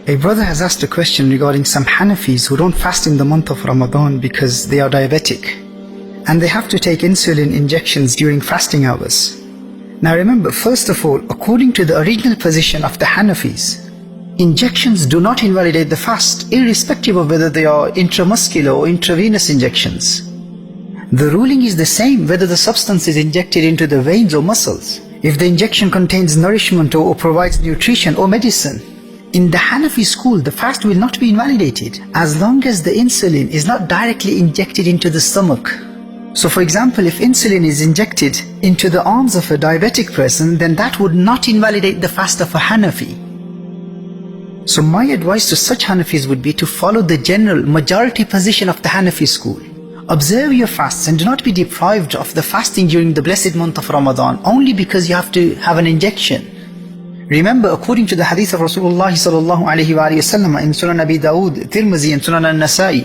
A brother has asked a question regarding some Hanafis who don't fast in the month of Ramadan because they are diabetic and they have to take insulin injections during fasting hours. Now remember, first of all, according to the original position of the Hanafis, injections do not invalidate the fast, irrespective of whether they are intramuscular or intravenous injections. The ruling is the same whether the substance is injected into the veins or muscles, if the injection contains nourishment or provides nutrition or medicine. In the Hanafi school, the fast will not be invalidated as long as the insulin is not directly injected into the stomach. So for example, if insulin is injected into the arms of a diabetic person, then that would not invalidate the fast of a Hanafi. So my advice to such Hanafis would be to follow the general majority position of the Hanafi school. Observe your fasts and do not be deprived of the fasting during the blessed month of Ramadan only because you have to have an injection. Remember, according to the hadith of Rasulullah sallallahu alaihi wasallam in Sunan Abi Dawood, Tirmizi and Sunan An-Nasa'i,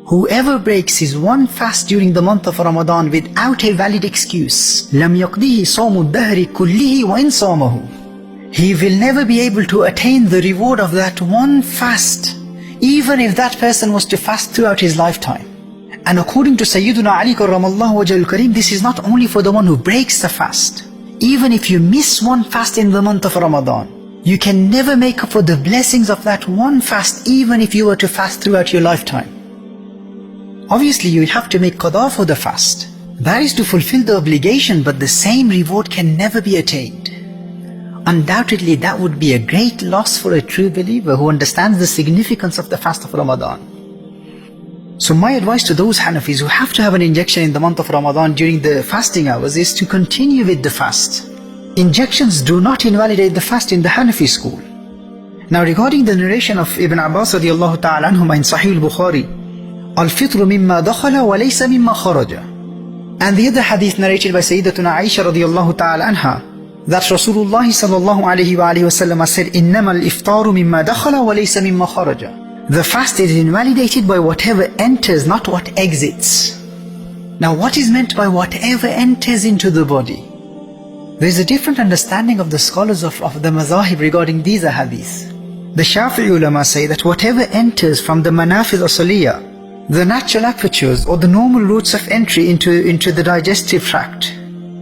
whoever breaks his one fast during the month of Ramadan without a valid excuse, لَمْ يَقْضِهِ صَوْمُ الدَّهْرِ كُلِّهِ وَإِنْ صَامَهُ, he will never be able to attain the reward of that one fast, even if that person was to fast throughout his lifetime. And according to Sayyiduna Ali karramallahu wajhahul kareem, this is not only for the one who breaks the fast. Even if you miss one fast in the month of Ramadan, you can never make up for the blessings of that one fast, even if you were to fast throughout your lifetime. Obviously, you will have to make qada for the fast. That is to fulfill the obligation, but the same reward can never be attained. Undoubtedly, that would be a great loss for a true believer who understands the significance of the fast of Ramadan. So my advice to those Hanafis who have to have an injection in the month of Ramadan during the fasting hours is to continue with the fast. Injections do not invalidate the fast in the Hanafi school. Now regarding the narration of Ibn Abbas radiallahu ta'ala anhuma in Sahih al-Bukhari, al-fitru mimma dakhala wa laysa mimma kharaja. And the other hadith narrated by Sayyidatuna Aisha radiallahu ta'ala anha, that Rasulullah sallallahu alayhi wa alihi wa sallam said, إِنَّمَا الْإِفْطَارُ مِمَّا دَخَلَ وَلَيْسَ مِمَّا خَرَجَ. The fast is invalidated by whatever enters, not what exits. Now what is meant by whatever enters into the body? There is a different understanding of the scholars of the mazahib regarding these ahadith. The Shafi'i ulama say that whatever enters from the manafiz asaliya, the natural apertures or the normal routes of entry into the digestive tract,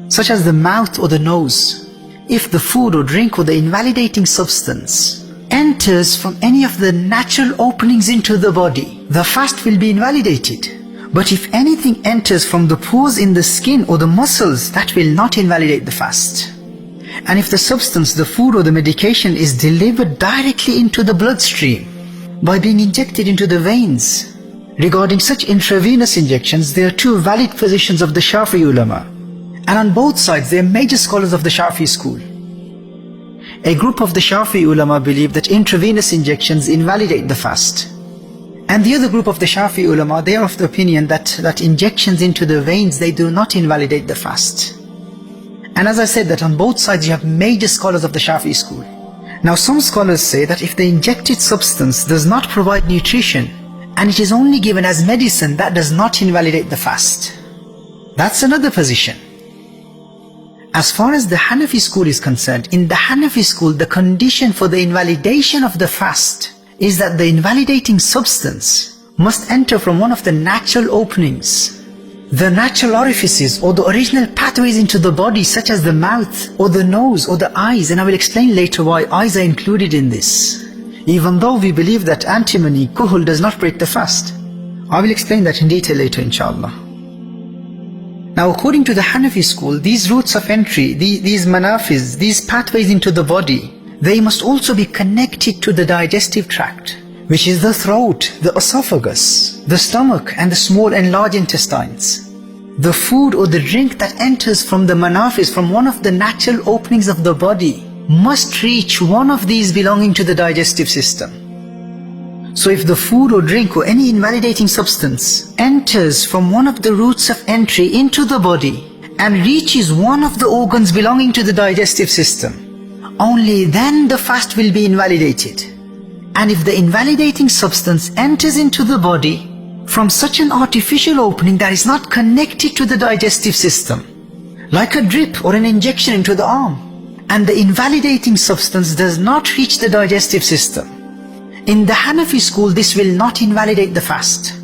such as the mouth or the nose, if the food or drink or the invalidating substance enters from any of the natural openings into the body, the fast will be invalidated. But if anything enters from the pores in the skin or the muscles, that will not invalidate the fast. And if the substance, the food or the medication is delivered directly into the bloodstream by being injected into the veins, regarding such intravenous injections, there are two valid positions of the Shafi'i ulama. And on both sides, they are major scholars of the Shafi'i school. A group of the Shafi'i ulama believe that intravenous injections invalidate the fast. And the other group of the Shafi'i ulama, they are of the opinion that injections into the veins, they do not invalidate the fast. And as I said, that on both sides you have major scholars of the Shafi'i school. Now some scholars say that if the injected substance does not provide nutrition, and it is only given as medicine, that does not invalidate the fast. That's another position. As far as the Hanafi school is concerned, in the Hanafi school, the condition for the invalidation of the fast is that the invalidating substance must enter from one of the natural openings, the natural orifices or the original pathways into the body, such as the mouth or the nose or the eyes. And I will explain later why eyes are included in this, even though we believe that antimony, kuhul, does not break the fast. I will explain that in detail later, inshallah. Now according to the Hanafi school, these routes of entry, these manafiz, these pathways into the body, they must also be connected to the digestive tract, which is the throat, the esophagus, the stomach and the small and large intestines. The food or the drink that enters from the manafiz, from one of the natural openings of the body, must reach one of these belonging to the digestive system. So if the food or drink or any invalidating substance enters from one of the routes of entry into the body and reaches one of the organs belonging to the digestive system, only then the fast will be invalidated. And if the invalidating substance enters into the body from such an artificial opening that is not connected to the digestive system, like a drip or an injection into the arm, and the invalidating substance does not reach the digestive system, In the Hanafi school, this will not invalidate the fast.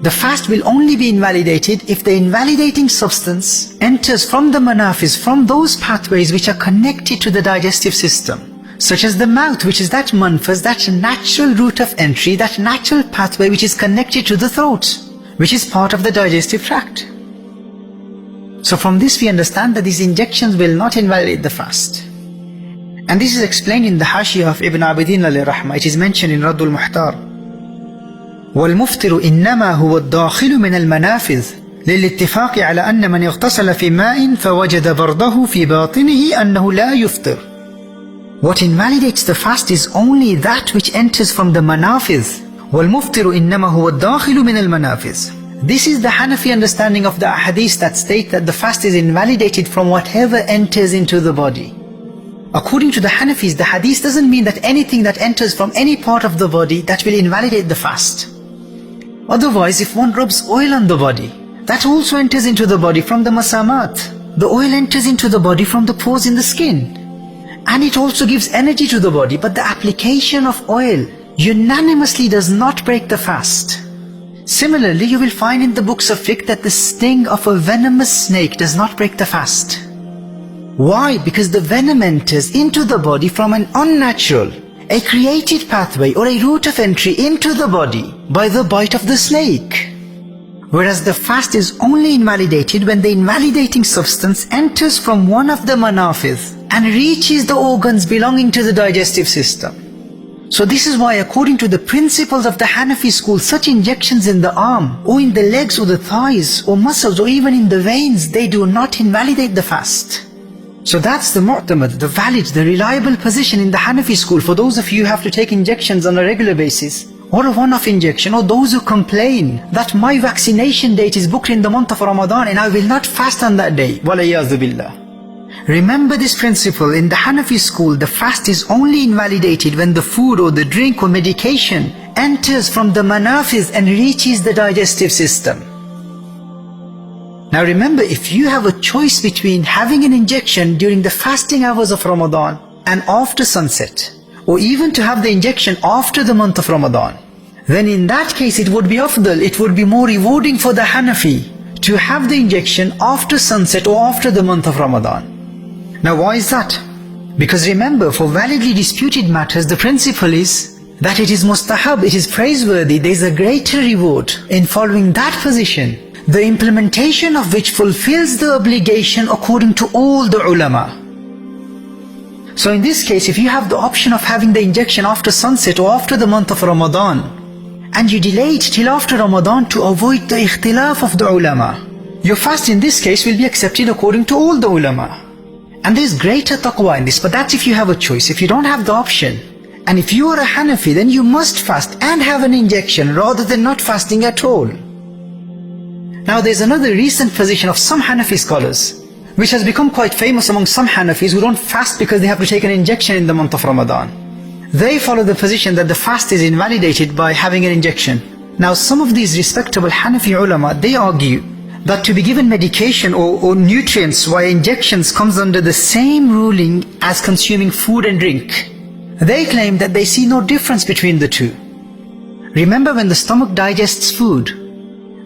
The fast will only be invalidated if the invalidating substance enters from the manafiz, from those pathways which are connected to the digestive system, such as the mouth, which is that manfaz, that natural route of entry, that natural pathway which is connected to the throat, which is part of the digestive tract. So from this we understand that these injections will not invalidate the fast. And this is explained in the Hashiyah of Ibn Abidin alayhi rahmah. It is mentioned in Raddul Muhtar. وَالْمُفْتِرُ إِنَّمَا هُوَ الدَّاخِلُ مِنَ الْمَنَافِذِ لِلْاتِّفَاقِ عَلَى أَنَّ مَنْ اغْتَسَلَ فِي مَاءٍ فَوَجَدَ بَرْدَهُ فِي بَاطِنِهِ أَنَّهُ لَا يُفْطِرُ. What invalidates the fast is only that which enters from the manafiz. وَالْمُفْتِرُ إِنَّمَا هُوَ الدَّاخِلُ مِنَ الْمَنَافِذِ. This is the Hanafi understanding of the ahadith that state that the fast is invalidated from whatever enters into the body. According to the Hanafis, the hadith doesn't mean that anything that enters from any part of the body that will invalidate the fast. Otherwise, if one rubs oil on the body, that also enters into the body from the masamat. The oil enters into the body from the pores in the skin. And it also gives energy to the body, but the application of oil unanimously does not break the fast. Similarly, you will find in the books of fiqh that the sting of a venomous snake does not break the fast. Why? Because the venom enters into the body from an unnatural, a created pathway or a route of entry into the body by the bite of the snake. Whereas the fast is only invalidated when the invalidating substance enters from one of the manafiz and reaches the organs belonging to the digestive system. So this is why, according to the principles of the Hanafi school, such injections in the arm or in the legs or the thighs or muscles or even in the veins, they do not invalidate the fast. So that's the mu'tamad, the valid, the reliable position in the Hanafi school for those of you who have to take injections on a regular basis, or a one-off injection, or those who complain that my vaccination date is booked in the month of Ramadan and I will not fast on that day. Walayyazu billah. Remember this principle, in the Hanafi school, the fast is only invalidated when the food or the drink or medication enters from the manafiz and reaches the digestive system. Now remember, if you have a choice between having an injection during the fasting hours of Ramadan and after sunset, or even to have the injection after the month of Ramadan, then in that case it would be afdal, it would be more rewarding for the Hanafi to have the injection after sunset or after the month of Ramadan. Now why is that? Because remember, for validly disputed matters, the principle is that it is mustahab, it is praiseworthy, there is a greater reward in following that position, the implementation of which fulfills the obligation according to all the ulama. So in this case, if you have the option of having the injection after sunset or after the month of Ramadan, and you delay it till after Ramadan to avoid the ikhtilaf of the ulama, your fast in this case will be accepted according to all the ulama. And there is greater taqwa in this, but that's if you have a choice. If you don't have the option, and if you are a Hanafi, then you must fast and have an injection rather than not fasting at all. Now there's another recent position of some Hanafi scholars, which has become quite famous among some Hanafis who don't fast because they have to take an injection in the month of Ramadan. They follow the position that the fast is invalidated by having an injection. Now some of these respectable Hanafi ulama, they argue that to be given medication or nutrients via injections comes under the same ruling as consuming food and drink. They claim that they see no difference between the two. Remember, when the stomach digests food,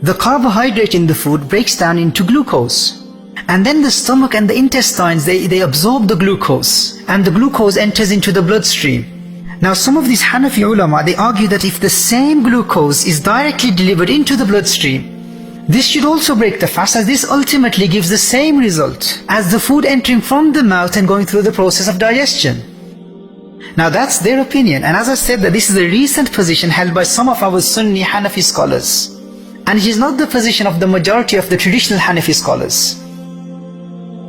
the carbohydrate in the food breaks down into glucose. And then the stomach and the intestines, they absorb the glucose. And the glucose enters into the bloodstream. Now some of these Hanafi ulama, they argue that if the same glucose is directly delivered into the bloodstream, this should also break the fast, as this ultimately gives the same result as the food entering from the mouth and going through the process of digestion. Now that's their opinion. And as I said, that this is a recent position held by some of our Sunni Hanafi scholars. And it is not the position of the majority of the traditional Hanafi scholars.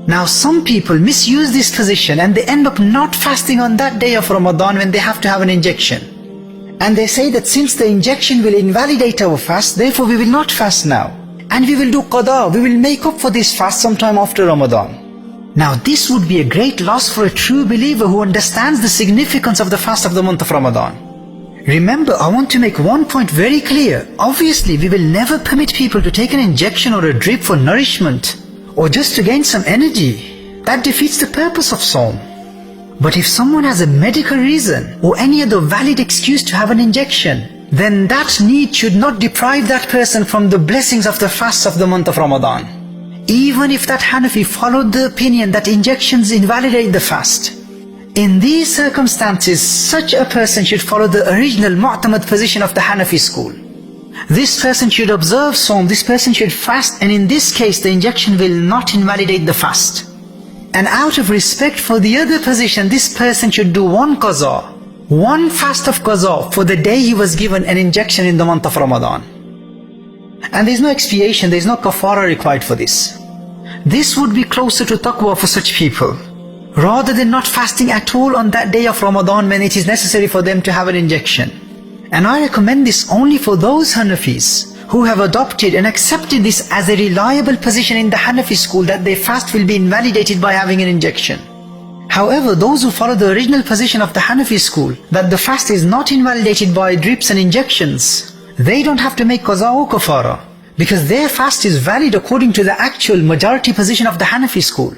Now some people misuse this position and they end up not fasting on that day of Ramadan when they have to have an injection. And they say that since the injection will invalidate our fast, therefore we will not fast now. And we will do qada, we will make up for this fast sometime after Ramadan. Now this would be a great loss for a true believer who understands the significance of the fast of the month of Ramadan. Remember, I want to make one point very clear. Obviously, we will never permit people to take an injection or a drip for nourishment or just to gain some energy. That defeats the purpose of Sawm. But if someone has a medical reason or any other valid excuse to have an injection, then that need should not deprive that person from the blessings of the fast of the month of Ramadan. Even if that Hanafi followed the opinion that injections invalidate the fast. In these circumstances, such a person should follow the original Mu'tamad position of the Hanafi school. This person should observe Sawm, this person should fast, and in this case the injection will not invalidate the fast. And out of respect for the other position, this person should do one qaza, one fast of qaza for the day he was given an injection in the month of Ramadan. And there is no expiation, there is no kafara required for this. This would be closer to taqwa for such people, rather than not fasting at all on that day of Ramadan when it is necessary for them to have an injection. And I recommend this only for those Hanafis who have adopted and accepted this as a reliable position in the Hanafi school, that their fast will be invalidated by having an injection. However, those who follow the original position of the Hanafi school, that the fast is not invalidated by drips and injections, they don't have to make qaza or kafara, because their fast is valid according to the actual majority position of the Hanafi school.